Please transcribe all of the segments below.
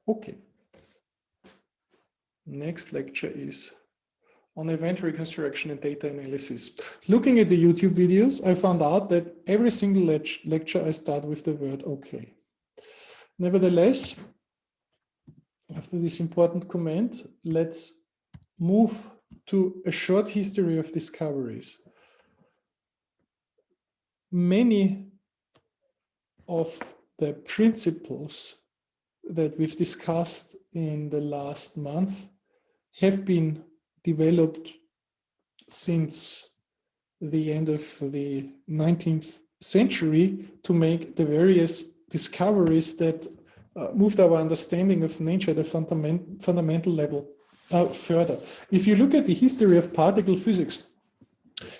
Okay. Next lecture is on event reconstruction and data analysis. Looking at the YouTube videos, I found out that every single lecture I start with the word okay. Nevertheless, after this important comment, let's move to a short history of discoveries. Many of the principles that we've discussed in the last month have been developed since the end of the 19th century to make the various discoveries that moved our understanding of nature at a fundamental level further. If you look at the history of particle physics,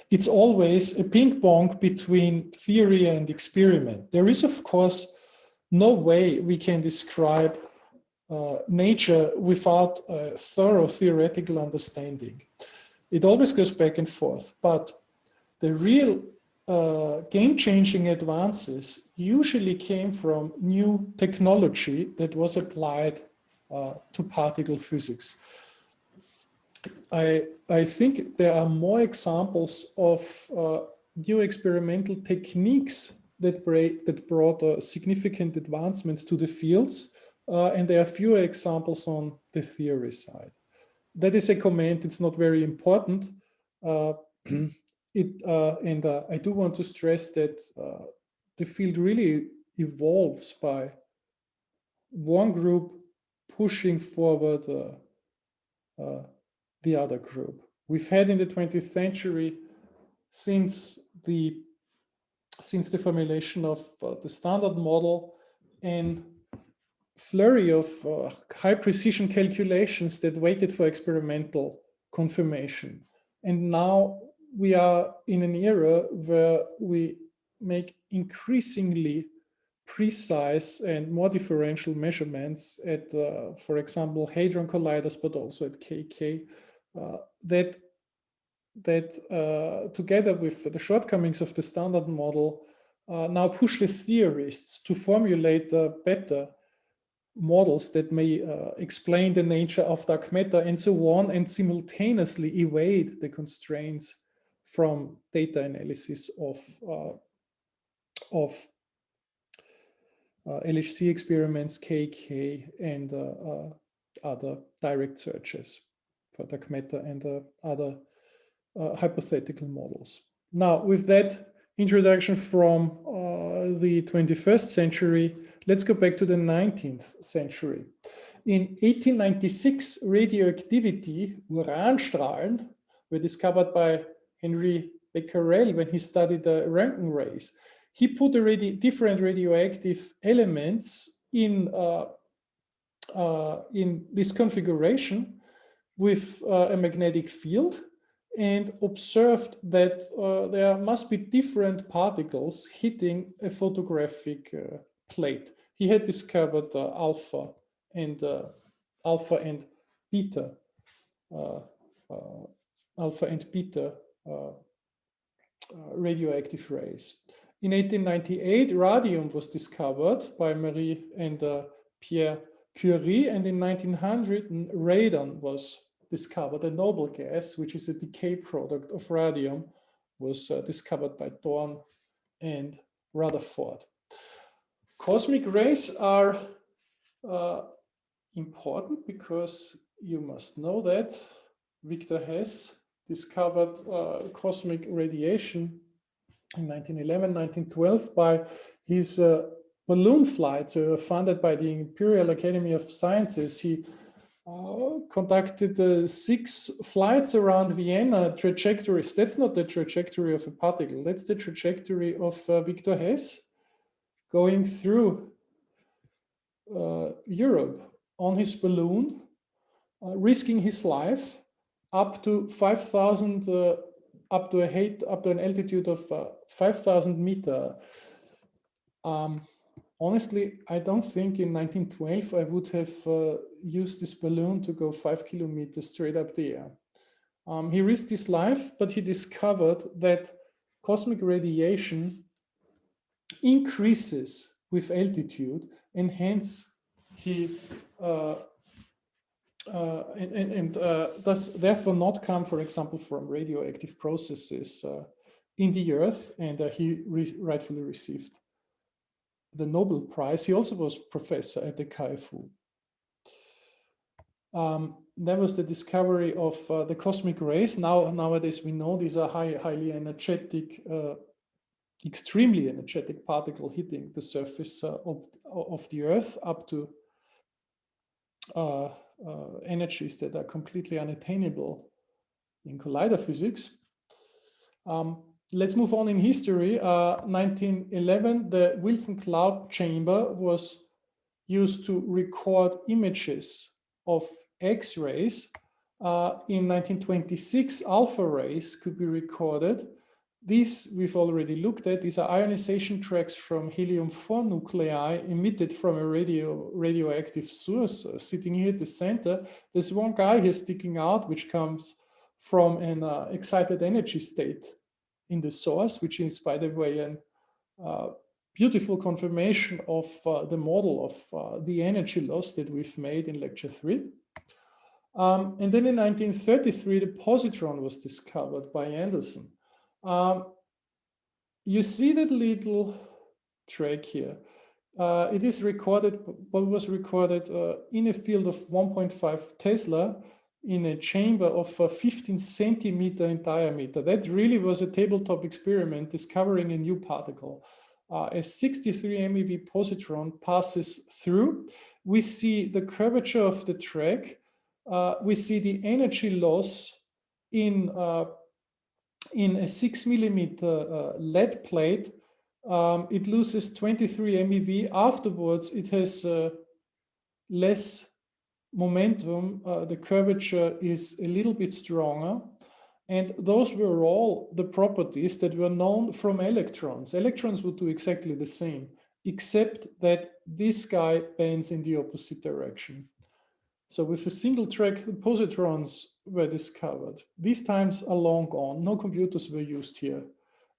it's always a ping pong between theory and experiment. There is, of course, no way we can describe nature without a thorough theoretical understanding. It always goes back and forth, but the real game-changing advances usually came from new technology that was applied to particle physics. I think there are more examples of new experimental techniques that brought significant advancements to the fields, and there are fewer examples on the theory side. That is a comment, it's not very important. I do want to stress that the field really evolves by one group pushing forward the other group. We've had in the 20th century, since the formulation of the standard model, and flurry of high precision calculations that waited for experimental confirmation. And now we are in an era where we make increasingly precise and more differential measurements at, for example, hadron colliders, but also at KK, that together with the shortcomings of the standard model now push the theorists to formulate better models that may explain the nature of dark matter and so on, and simultaneously evade the constraints from data analysis of LHC experiments, KK, and other direct searches for dark matter and other hypothetical models. Now, with that introduction from the 21st century, let's go back to the 19th century. In 1896, radioactivity, Uranstrahlen, were discovered by Henry Becquerel when he studied the Röntgen rays. He put different radioactive elements in this configuration with a magnetic field, and observed that there must be different particles hitting a photographic plate. He had discovered alpha and beta radioactive rays. In 1898, radium was discovered by Marie and Pierre Curie, and in 1900, radon was discovered. A noble gas, which is a decay product of radium, was discovered by Thorne and Rutherford. Cosmic rays are important because you must know that Victor Hess discovered cosmic radiation in 1911, 1912 by his balloon flights funded by the Imperial Academy of Sciences. He conducted 6 flights around Vienna, trajectories. That's not the trajectory of a particle. That's the trajectory of Victor Hess going through Europe on his balloon, risking his life up to 5,000, up to an altitude of 5,000 meters. Honestly, I don't think in 1912 I would have used this balloon to go 5 kilometers straight up the air. He risked his life, but he discovered that cosmic radiation increases with altitude, and hence he does therefore not come, for example, from radioactive processes in the Earth, and he rightfully received the Nobel Prize. He also was professor at the KFU. There was the discovery of the cosmic rays. Nowadays we know these are highly energetic, extremely energetic particle hitting the surface of the Earth up to energies that are completely unattainable in collider physics. Let's move on in history. 1911, the Wilson cloud chamber was used to record images of X-rays. In 1926, alpha rays could be recorded. These we've already looked at. These are ionization tracks from helium-4 nuclei emitted from a radioactive source sitting here at the center. There's one guy here sticking out, which comes from an excited energy state in the source, which is, by the way, a beautiful confirmation of the model of the energy loss that we've made in lecture 3. And then in 1933, the positron was discovered by Anderson. You see that little track here. It is recorded, what was recorded in a field of 1.5 Tesla in a chamber of 15 centimeter in diameter. That really was a tabletop experiment discovering a new particle. A 63 MeV positron passes through. We see the curvature of the track. We see the energy loss in a 6 millimeter lead plate. It loses 23 MeV. Afterwards, it has less momentum. The curvature is a little bit stronger. And those were all the properties that were known from electrons. Electrons would do exactly the same, except that this guy bends in the opposite direction. So with a single track, the positrons were discovered. These times are long gone. No computers were used here.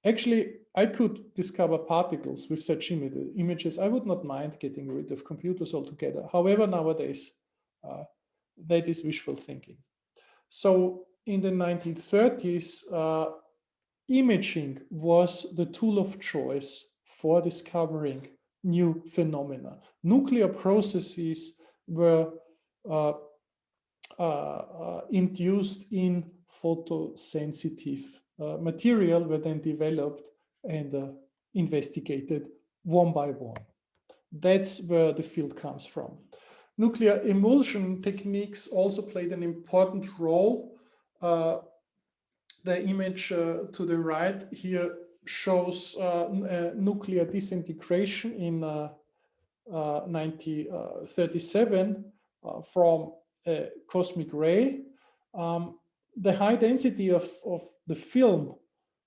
Actually, I could discover particles with such images. I would not mind getting rid of computers altogether. However, nowadays, that is wishful thinking. So in the 1930s, imaging was the tool of choice for discovering new phenomena. Nuclear processes were induced in photosensitive material, were then developed and investigated one by one. That's where the field comes from. Nuclear emulsion techniques also played an important role. The image to the right here shows nuclear disintegration in 1937 from a cosmic ray. The high density of the film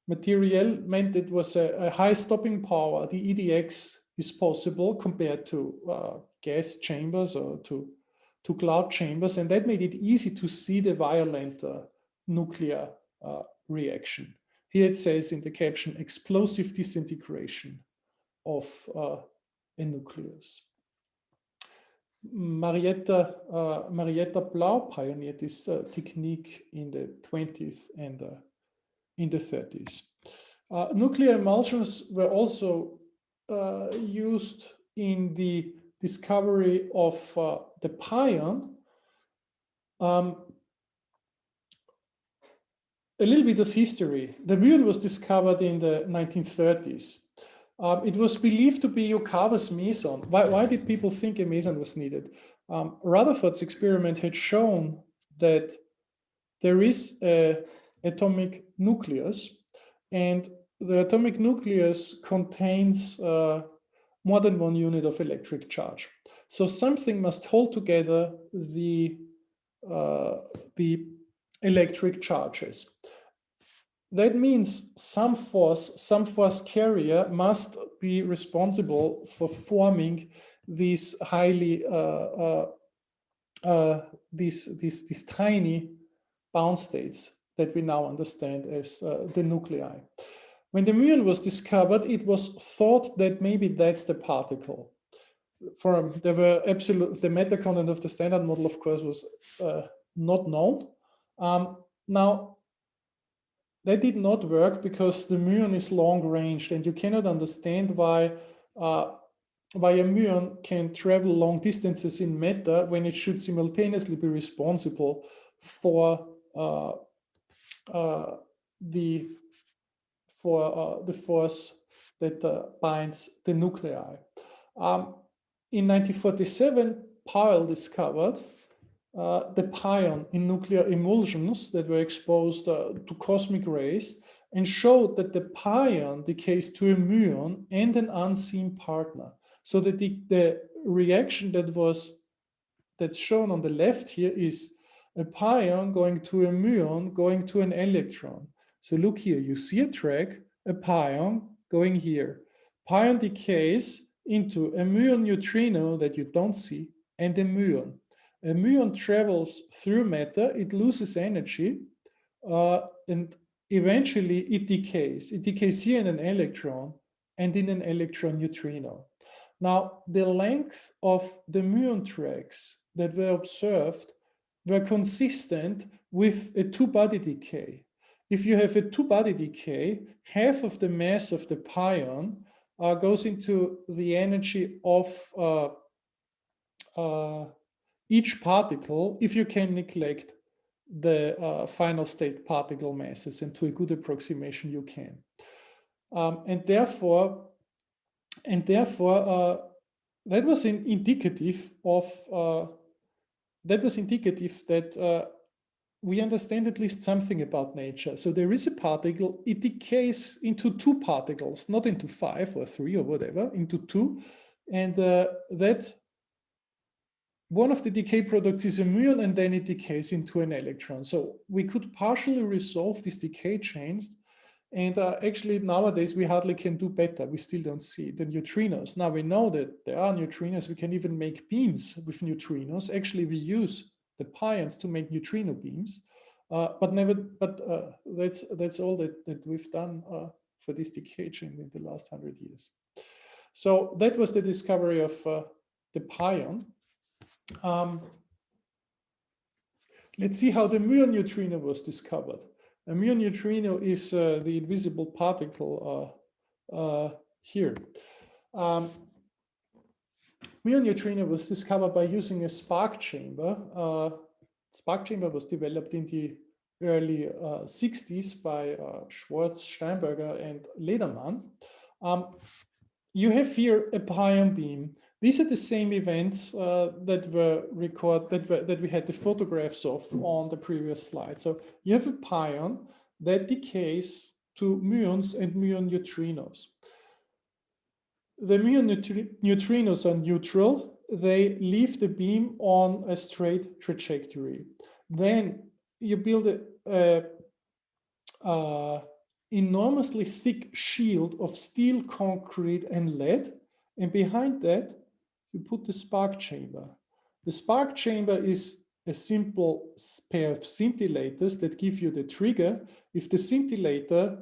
material meant it was a high stopping power. The EDX is possible compared to gas chambers or to cloud chambers, and that made it easy to see the violent nuclear reaction. Here it says in the caption, explosive disintegration of a nucleus. Marietta Blau pioneered this technique in the 20s and in the 30s. Nuclear emulsions were also used in the discovery of the pion. A little bit of history. The muon was discovered in the 1930s. It was believed to be Yukawa's meson. Why did people think a meson was needed? Rutherford's experiment had shown that there is an atomic nucleus, and the atomic nucleus contains more than one unit of electric charge. So something must hold together the electric charges. That means some force carrier must be responsible for forming these highly these tiny bound states that we now understand as the nuclei. When the muon was discovered, it was thought that maybe that's the particle. there were the matter content of the standard model, of course, was not known. Now, that did not work because the muon is long-ranged, and you cannot understand why a muon can travel long distances in matter when it should simultaneously be responsible for the force that binds the nuclei. In 1947, Powell discovered the pion in nuclear emulsions that were exposed to cosmic rays, and showed that the pion decays to a muon and an unseen partner. So that the reaction that's shown on the left here is a pion going to a muon going to an electron. So look here, you see a track, a pion going here. Pion decays into a muon neutrino that you don't see, and a muon. A muon travels through matter, it loses energy, and eventually it decays. It decays here in an electron and in an electron neutrino. Now, the length of the muon tracks that were observed were consistent with a two-body decay. If you have a two-body decay, half of the mass of the pion goes into the energy of each particle if you can neglect the final state particle masses, and to a good approximation you can. And therefore, that was indicative that we understand at least something about nature. So there is a particle, it decays into two particles, not into 5 or 3 or whatever, into 2, and that one of the decay products is a muon, and then it decays into an electron. So we could partially resolve these decay chains. And actually, nowadays, we hardly can do better. We still don't see the neutrinos. Now we know that there are neutrinos. We can even make beams with neutrinos. Actually, we use the pions to make neutrino beams. But that's all that we've done for this decay chain in the last 100 years. So that was the discovery of the pion. Let's see how the muon neutrino was discovered. A muon neutrino is the invisible particle here. Muon neutrino was discovered by using a spark chamber. Spark chamber was developed in the early 60s by Schwarz, Steinberger, and Lederman. You have here a pion beam. These are the same events that were recorded, that we had the photographs of on the previous slide. So you have a pion that decays to muons and muon neutrinos. The muon neutrinos are neutral. They leave the beam on a straight trajectory. Then you build a enormously thick shield of steel, concrete, and lead, and behind that you put the spark chamber. The spark chamber is a simple pair of scintillators that give you the trigger. If the scintillator,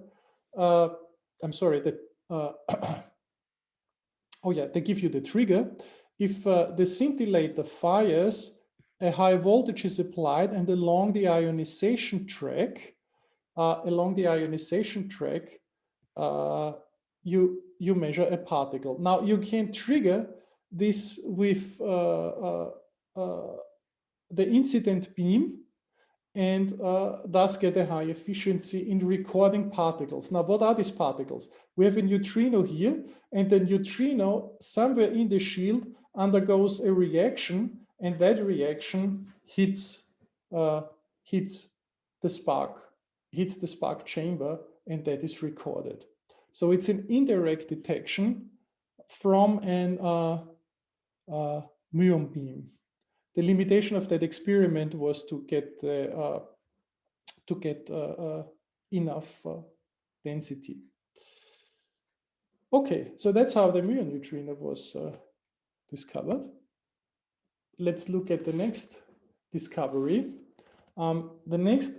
they give you the trigger. If the scintillator fires, a high voltage is applied, and along the ionization track, you measure a particle. Now you can trigger this with the incident beam, and thus get a high efficiency in recording particles. Now, what are these particles? We have a neutrino here, and the neutrino somewhere in the shield undergoes a reaction, and that reaction hits the spark chamber, and that is recorded. So it's an indirect detection from an muon beam. The limitation of that experiment was to get enough density. Okay, so that's how the muon neutrino was discovered. Let's look at the next discovery. The next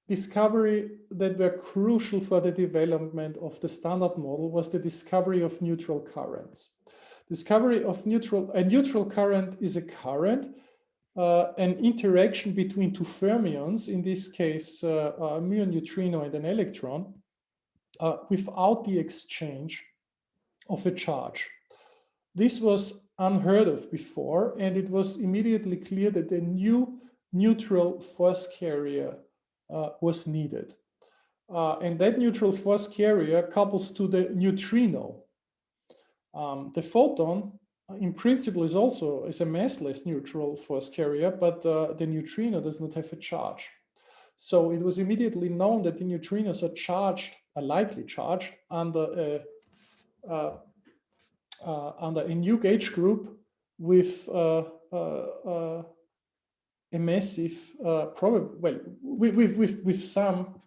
discovery that were crucial for the development of the standard model was the discovery of neutral currents. Discovery of a neutral current is a current, an interaction between two fermions, in this case, a muon neutrino and an electron, without the exchange of a charge. This was unheard of before, and it was immediately clear that a new neutral force carrier was needed. And that neutral force carrier couples to the neutrino. The photon, in principle, is also a massless neutral force carrier, but the neutrino does not have a charge. So it was immediately known that the neutrinos are charged, are likely charged, under a new gauge group with a massive, with some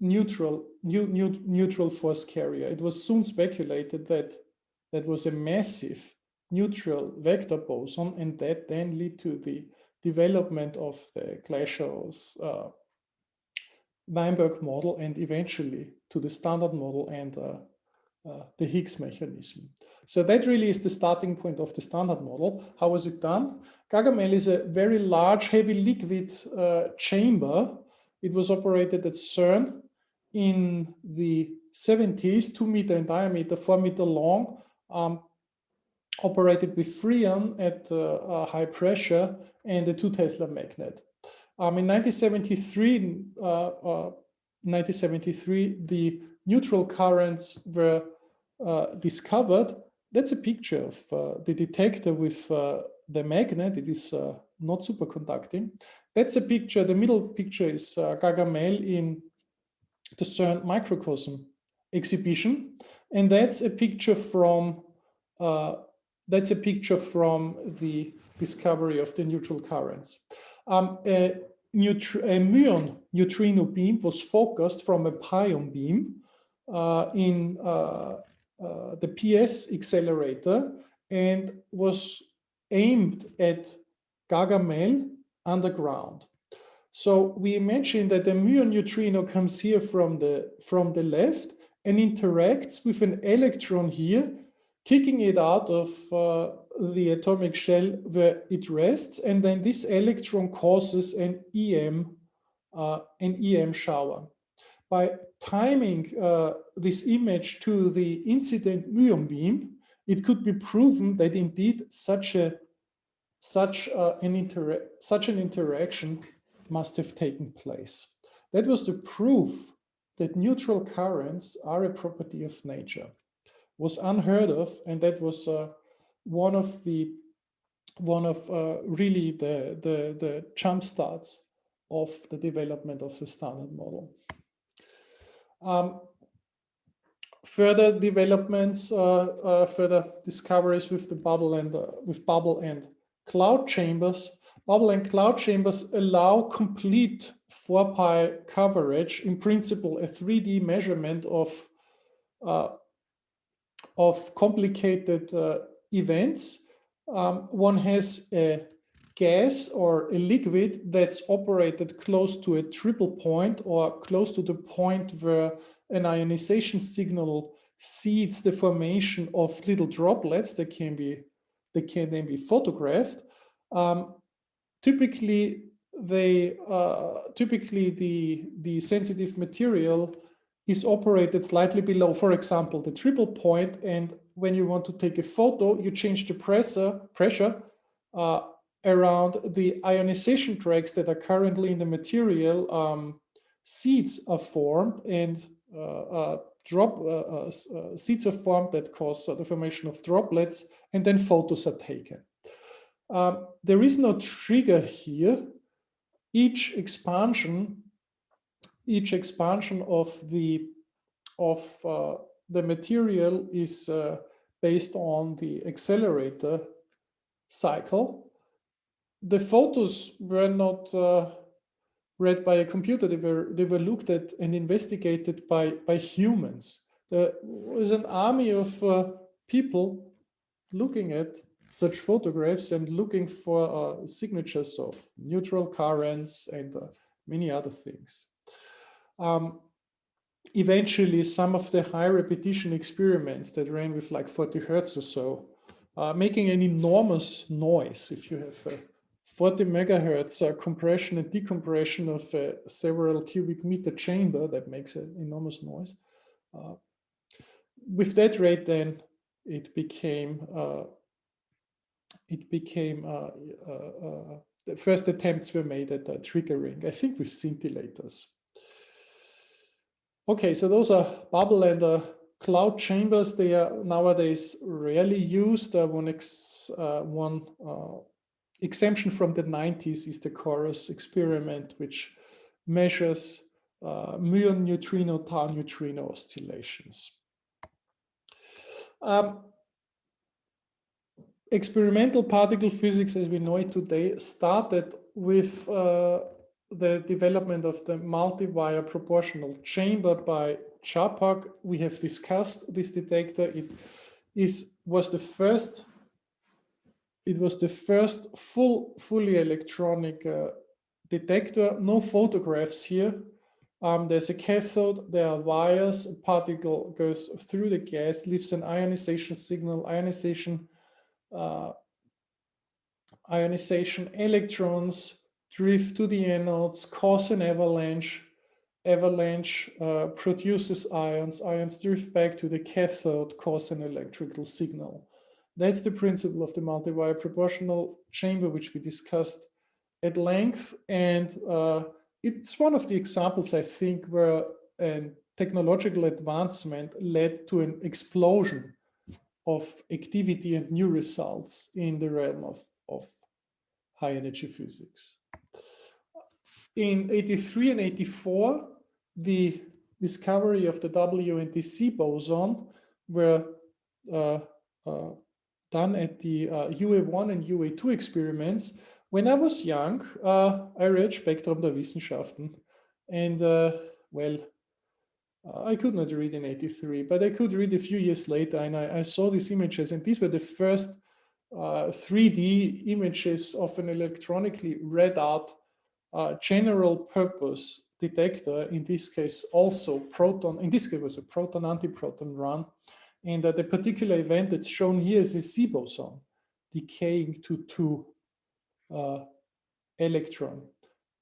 neutral force carrier. It was soon speculated that that was a massive neutral vector boson, and that then led to the development of the Gleichau's Weinberg model, and eventually to the Standard Model and the Higgs mechanism. So that really is the starting point of the Standard Model. How was it done? Gargamel is a very large, heavy liquid chamber. It was operated at CERN in the 70s, 2 meter in diameter, 4 meter long, operated with freon at high pressure and a 2 Tesla magnet. In 1973, the neutral currents were discovered. That's a picture of the detector with the magnet. It is not superconducting. That's a picture. The middle picture is Gargamel in the CERN microcosm exhibition, and that's a picture from the discovery of the neutral currents. A muon neutrino beam was focused from a pion beam in the PS accelerator and was aimed at Gargamel underground. So we imagine that the muon neutrino comes here from the left and interacts with an electron here, kicking it out of the atomic shell where it rests, and then this electron causes an EM shower. By timing this image to the incident muon beam, it could be proven that indeed such an interaction must have taken place. That was the proof that neutral currents are a property of nature. Was unheard of, and that was one of really the jump starts of the development of the Standard Model. Further developments, further discoveries with the bubble and cloud chambers. Bubble and cloud chambers allow complete 4-pi coverage. In principle, a 3D measurement of complicated events. One has a gas or a liquid that's operated close to a triple point or close to the point where an ionization signal seeds the formation of little droplets that can then be photographed. Typically, the sensitive material is operated slightly below, for example, the triple point, and when you want to take a photo, you change the pressure around the ionization tracks that are currently in the material. Seeds are formed, and seeds are formed that cause the formation of droplets, and then photos are taken. There is no trigger here. Each expansion of the material is based on the accelerator cycle. The photos were not read by a computer. They were looked at and investigated by humans. There was an army of people looking at such photographs and looking for signatures of neutral currents and many other things. Eventually, some of the high repetition experiments that ran with like 40 hertz or so making an enormous noise. If you have a 40 megahertz compression and decompression of a several cubic meter chamber, that makes an enormous noise. With that rate, then it became the first attempts were made at triggering, I think with scintillators. Okay, so those are bubble and cloud chambers. They are nowadays rarely used. One exemption from the 90s is the Chorus experiment, which measures muon neutrino, tau neutrino oscillations. Experimental particle physics, as we know it today, started with the development of the multi-wire proportional chamber by Chapak. We have discussed this detector. It was the first fully electronic detector. No photographs here. There's a cathode, there are wires, a particle goes through the gas, leaves an ionization signal, ionization electrons drift to the anodes, cause an avalanche. Avalanche produces ions. Ions drift back to the cathode, cause an electrical signal. That's the principle of the multi-wire proportional chamber, which we discussed at length. And it's one of the examples, I think, where a technological advancement led to an explosion of activity and new results in the realm of high energy physics. In 83 and 84, the discovery of the W and the C boson were done at the UA1 and UA2 experiments. When I was young, I read Spektrum der Wissenschaften, and I could not read in 83, but I could read a few years later, and I saw these images, and these were the first 3D images of an electronically read out general purpose detector. In this case, also proton. In this case, it was a proton antiproton run. And the particular event that's shown here is a C boson decaying to 2 electron.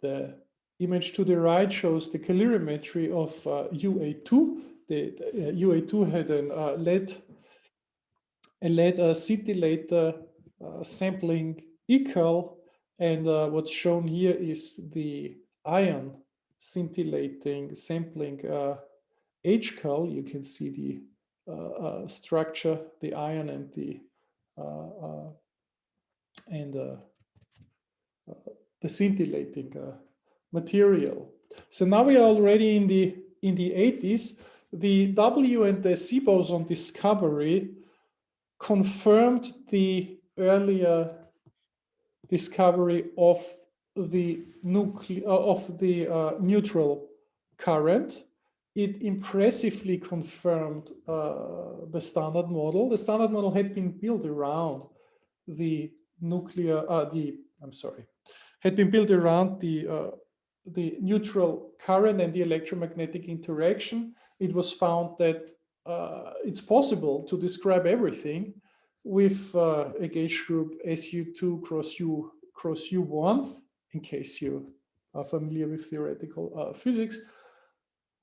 The image to the right shows the calorimetry of UA2. The UA2 had a lead scintillator sampling equal, and what's shown here is the ion scintillating sampling H-cal. You can see the structure, the ion, and the scintillating material. So now we are already in the 80s. The W and the C boson discovery confirmed the earlier discovery of the neutral current. It impressively confirmed the Standard Model. The Standard Model had been built around the neutral current and the electromagnetic interaction. It was found that it's possible to describe everything with a gauge group SU2 cross U1, in case you are familiar with theoretical physics.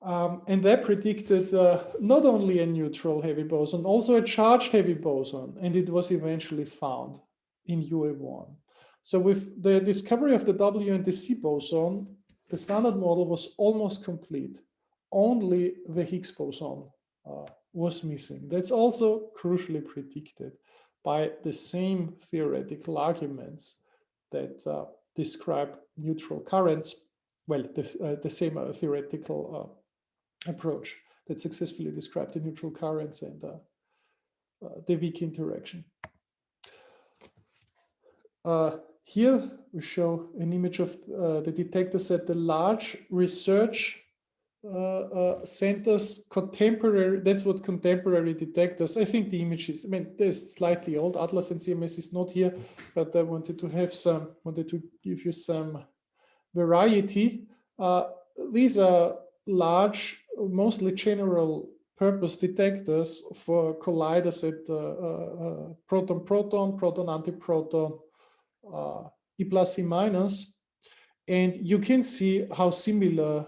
And that predicted not only a neutral heavy boson, also a charged heavy boson, and it was eventually found in UA1. So with the discovery of the W and the C boson, the Standard Model was almost complete. Only the Higgs boson was missing. That's also crucially predicted by the same theoretical arguments that describe neutral currents. Well, the same theoretical approach that successfully described the neutral currents and the weak interaction. Here we show an image of the detectors at the large research centers, contemporary. That's what contemporary detectors. I think the image is, they're slightly old. Atlas and CMS is not here, but I wanted to give you some variety. These are large, mostly general purpose detectors for colliders at proton-proton, proton-antiproton, E plus, E minus. And you can see how similar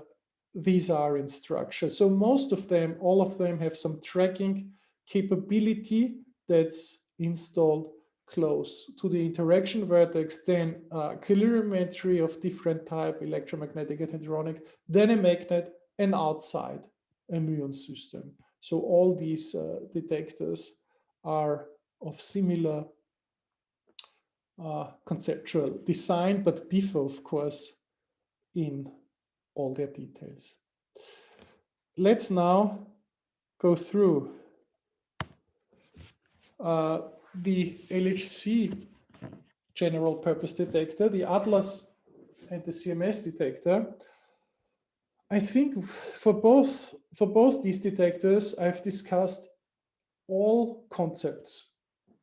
these are in structure. So most of them, all of them have some tracking capability that's installed close to the interaction vertex, then calorimetry of different type, electromagnetic and hadronic, then a magnet, and outside a muon system. So all these detectors are of similar conceptual design, but differ, of course, in all their details. Let's now go through the LHC general purpose detector, the Atlas and the CMS detector. I think for both these detectors, I've discussed all concepts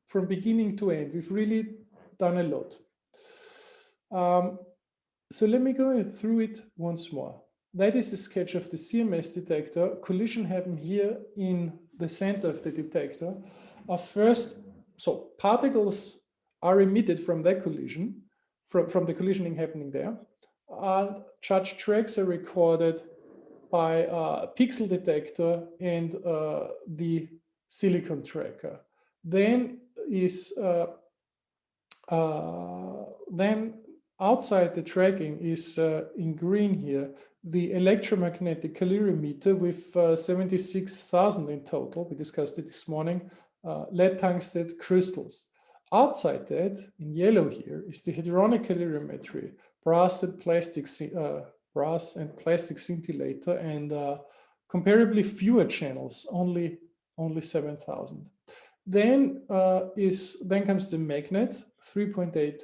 from beginning to end. We've really done a lot. So let me go through it once more. That is a sketch of the CMS detector. Collision happened here in the center of the detector. So particles are emitted from that collision, from the collisioning happening there. Charged tracks are recorded by a pixel detector and the silicon tracker. Then outside the tracking is in green here, the electromagnetic calorimeter with 76,000 in total. We discussed it this morning, lead tungsten crystals. Outside that, in yellow here, is the hadronic calorimetry, brass and plastic scintillator, and comparably fewer channels, only 7,000. Then comes the magnet, 3.8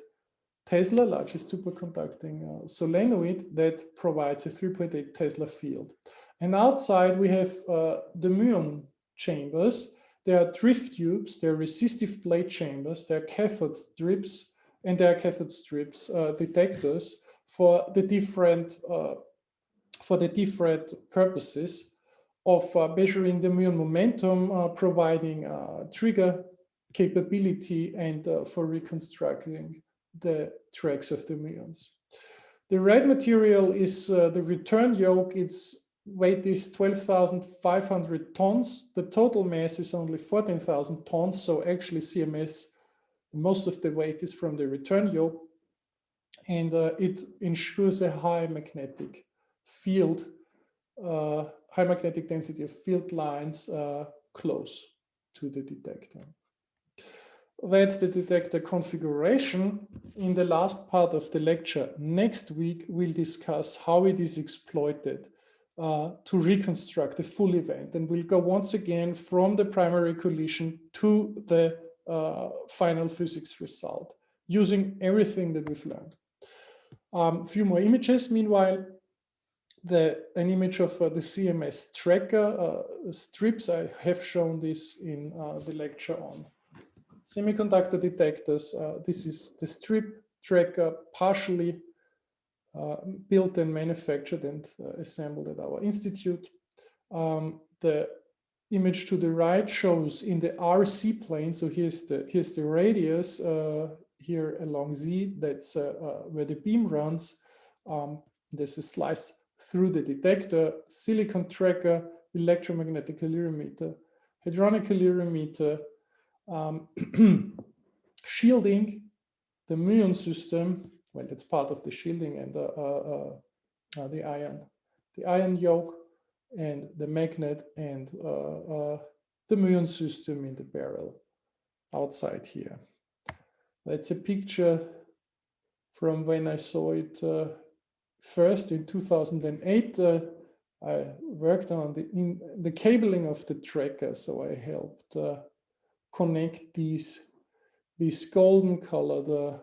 Tesla, largest superconducting solenoid that provides a 3.8 Tesla field. And outside we have the muon chambers. There are drift tubes, there are resistive plate chambers, there are cathode strips, and there are cathode strips detectors for the different purposes of measuring the muon momentum, providing trigger capability, and for reconstructing the tracks of the muons. The red material is the return yoke. Its weight is 12,500 tons. The total mass is only 14,000 tons. So actually CMS, most of the weight is from the return yoke, and it ensures a high magnetic field, high magnetic density of field lines close to the detector. That's the detector configuration. In the last part of the lecture next week, we'll discuss how it is exploited to reconstruct a full event. And we'll go once again from the primary collision to the final physics result, using everything that we've learned. A few more images. Meanwhile, an image of the CMS tracker strips. I have shown this in the lecture on semiconductor detectors. This is the strip tracker, partially built and manufactured and assembled at our institute. The image to the right shows in the RC plane. So here's the radius here along Z. That's where the beam runs. There's a slice through the detector, silicon tracker, electromagnetic calorimeter, hadronic calorimeter, shielding, the muon system. Well, that's part of the shielding, and the ion yoke, and the magnet, and the muon system in the barrel outside here. That's a picture from when I saw it first in 2008. I worked on the cabling of the tracker, so I helped connect these golden colored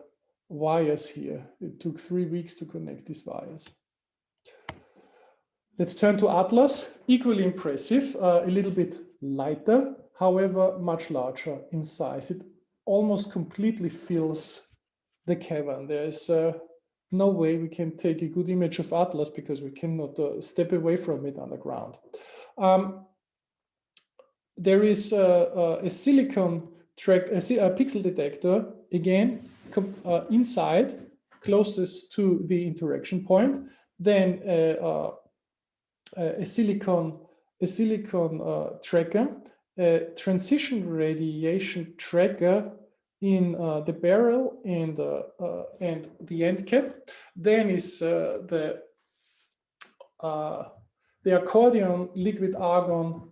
wires here. It took 3 weeks to connect these wires. Let's turn to Atlas. Equally impressive, a little bit lighter, however much larger in size. It almost completely fills the cavern. There is no way we can take a good image of Atlas because we cannot step away from it underground. there is a silicon track, a pixel detector, again, inside, closest to the interaction point, then a silicon tracker, a transition radiation tracker in the barrel and the end cap. Then is the accordion liquid argon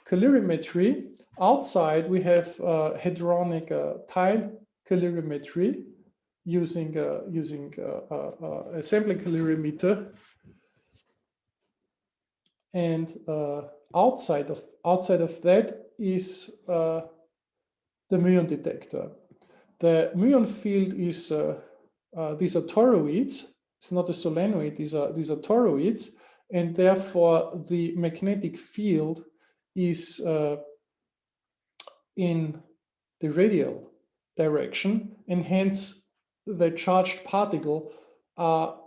calorimetry. Outside, we have hadronic tile calorimetry using a sampling calorimeter. And outside of that is the muon detector. The muon field is these are toroids. It's not a solenoid. These are toroids, and therefore the magnetic field is in the radial direction, and hence the charged particle are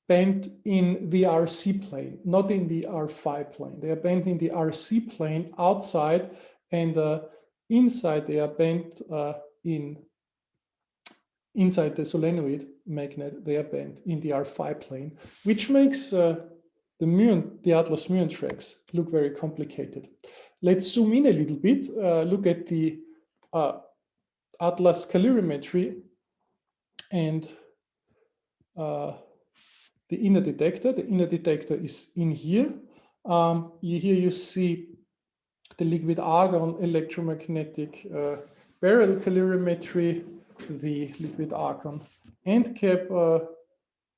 bent in the RC plane, not in the R phi plane. They are bent in the RC plane outside, and inside they are bent inside the solenoid magnet. They are bent in the R phi plane, which makes the Atlas muon tracks look very complicated. Let's zoom in a little bit, look at the Atlas calorimetry and the inner detector. The inner detector is in here. Here you see the liquid argon electromagnetic barrel calorimetry, the liquid argon end cap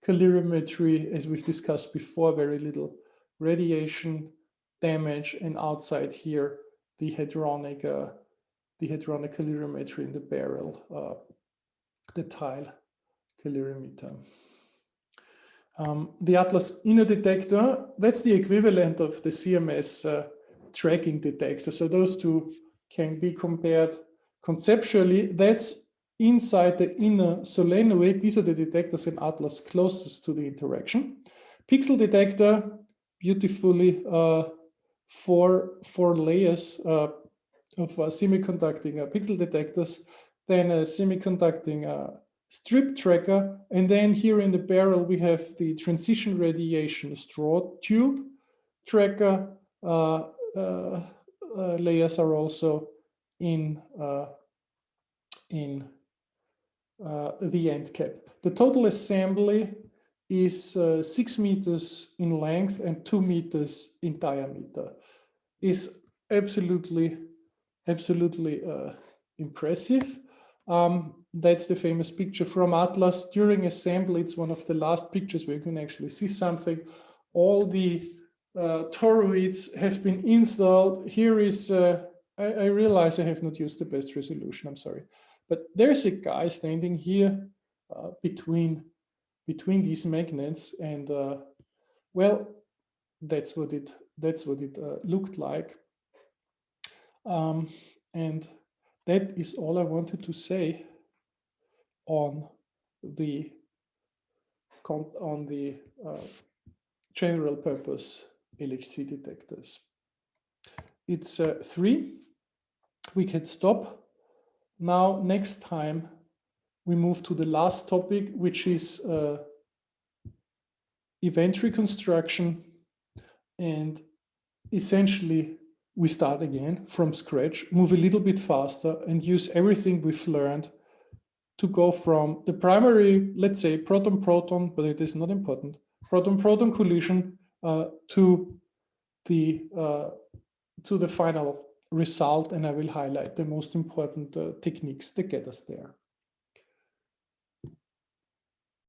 calorimetry, as we've discussed before, very little radiation damage, and outside here the hadronic calorimetry in the barrel, the tile calorimeter. The Atlas inner detector, that's the equivalent of the CMS tracking detector. So those two can be compared conceptually. That's inside the inner solenoid. These are the detectors in Atlas closest to the interaction. Pixel detector, beautifully four layers of semiconducting pixel detectors, then a semiconducting strip tracker, and then here in the barrel we have the transition radiation straw tube tracker. Layers are also in the end cap. The total assembly is 6 meters in length and 2 meters in diameter. Is absolutely impressive. That's the famous picture from Atlas. During assembly, it's one of the last pictures where you can actually see something. All the toroids have been installed. Here is, I realize I have not used the best resolution, I'm sorry. But there's a guy standing here between these magnets, and well, that's what it looked like. And that is all I wanted to say on the general purpose LHC detectors. It's 3. We can stop. Now, next time, we move to the last topic, which is event reconstruction. And essentially, we start again from scratch, move a little bit faster, and use everything we've learned to go from the primary, let's say, proton-proton, but it is not important, proton-proton collision to the final result, and I will highlight the most important techniques that get us there.